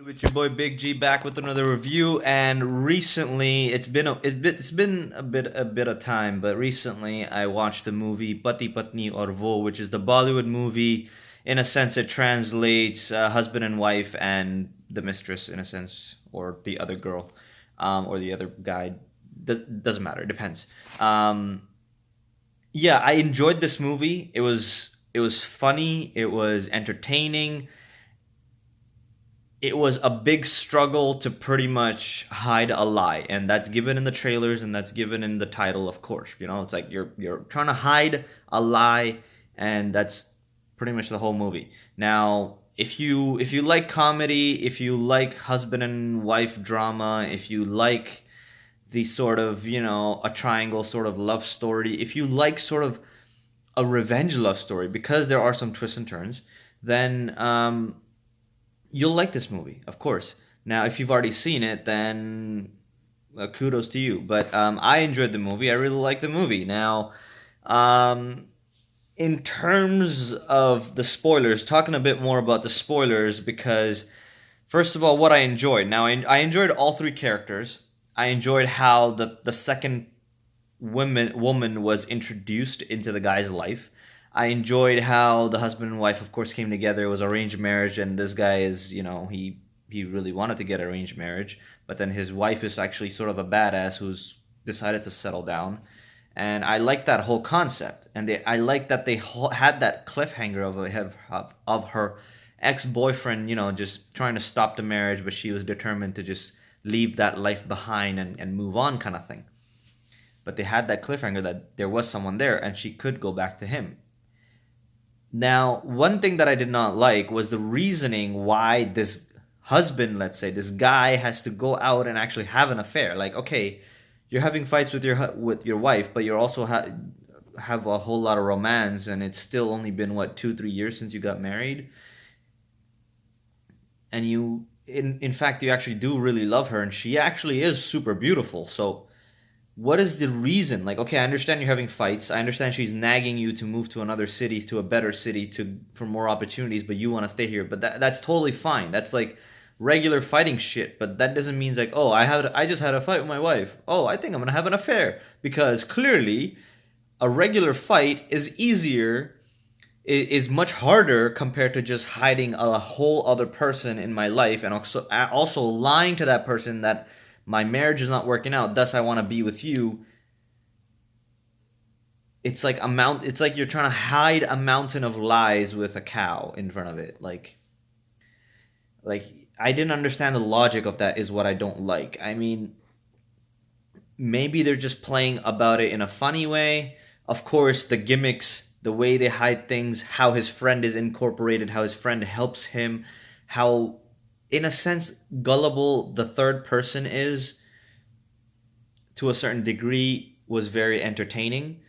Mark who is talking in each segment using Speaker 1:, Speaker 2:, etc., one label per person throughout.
Speaker 1: With your boy Big G back with another review, and recently it's been a bit of time, but recently I watched the movie Pati Patni or Wo, which is the Bollywood movie. In a sense, it translates husband and wife and the mistress in a sense, or the other girl, or the other guy. Doesn't matter. It depends. Yeah, I enjoyed this movie. It was funny. It was entertaining. It was a big struggle to pretty much hide a lie, and that's given in the trailers and that's given in the title, of course. It's like you're trying to hide a lie, and that's pretty much the whole movie. Now, if you like comedy, if you like husband and wife drama, if you like the sort of a triangle sort of love story, if you like sort of a revenge love story, because there are some twists and turns, then you'll like this movie, of course. Now, if you've already seen it, then kudos to you. But I enjoyed the movie. I really liked the movie. Now, um, in terms of the spoilers, talking a bit more about the spoilers, because first of all, what I enjoyed. Now, I enjoyed all three characters. I enjoyed how the second woman was introduced into the guy's life. I enjoyed how the husband and wife, of course, came together. It was arranged marriage, and this guy is, he really wanted to get arranged marriage, but then his wife is actually sort of a badass who's decided to settle down. And I like that whole concept, and I like that they had that cliffhanger of her ex boyfriend, just trying to stop the marriage, but she was determined to just leave that life behind and move on, kind of thing. But they had that cliffhanger that there was someone there and she could go back to him. Now, one thing that I did not like was the reasoning why this husband, let's say, this guy has to go out and actually have an affair. Like, okay, you're having fights with your wife, but you're also have a whole lot of romance, and it's still only been what 2 3 years since you got married, and in fact you actually do really love her, and she actually is super beautiful. So what is the reason? Like, okay, I understand you're having fights. I understand she's nagging you to move to another city, to a better city, to for more opportunities, but you want to stay here. But that's totally fine. That's like regular fighting shit. But that doesn't mean like, oh, I just had a fight with my wife. Oh, I think I'm gonna have an affair, because clearly a regular fight is easier, is much harder compared to just hiding a whole other person in my life, and also lying to that person that my marriage is not working out, thus I want to be with you. It's like you're trying to hide a mountain of lies with a cow in front of it. Like I didn't understand the logic of that, is what I don't like. I mean, maybe they're just playing about it in a funny way. Of course, the gimmicks, the way they hide things, how his friend is incorporated, how his friend helps him, how, in a sense, gullible the third person is to a certain degree, was very entertaining.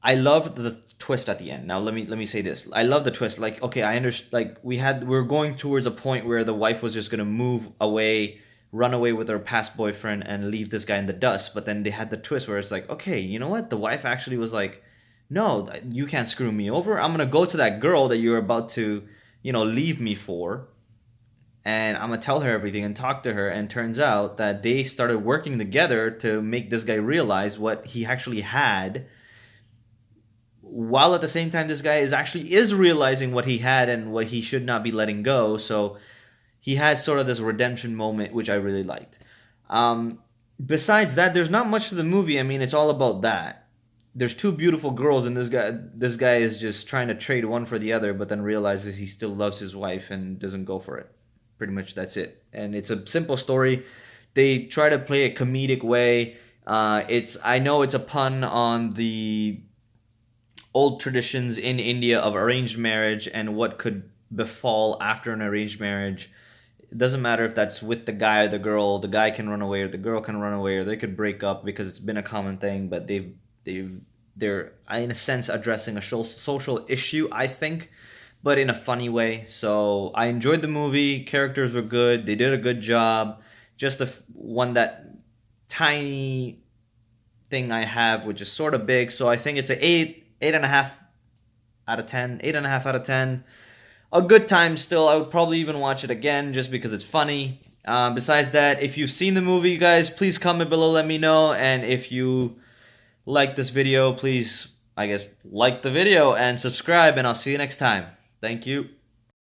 Speaker 1: I loved the twist at the end. Now let me say this. I love the twist. Like, okay, I understand. Like, we're going towards a point where the wife was just gonna move away, run away with her past boyfriend, and leave this guy in the dust. But then they had the twist where it's like, okay, you know what? The wife actually was like, no, you can't screw me over. I'm gonna go to that girl that you're about to, leave me for, and I'm gonna tell her everything and talk to her. And turns out that they started working together to make this guy realize what he actually had, while at the same time this guy is realizing what he had and what he should not be letting go. So he has sort of this redemption moment, which I really liked. Besides that, there's not much to the movie. I mean, it's all about that. There's two beautiful girls, and this guy is just trying to trade one for the other, but then realizes he still loves his wife and doesn't go for it. Pretty much that's it. And it's a simple story. They try to play a comedic way. It's I know it's a pun on the old traditions in India of arranged marriage and what could befall after an arranged marriage. It doesn't matter if that's with the guy or the girl. The guy can run away, or the girl can run away, or they could break up, because it's been a common thing. But they're in a sense addressing a social issue, I think, but in a funny way. So I enjoyed the movie. Characters were good. They did a good job. Just one that tiny thing I have, which is sort of big. So I think it's an eight and a half out of ten. 8.5 out of 10. a good time still. I would probably even watch it again just because it's funny. Besides that, if you've seen the movie, you guys, please comment below, let me know. And if you like this video, please, I guess, like the video and subscribe, and I'll see you next time. Thank you.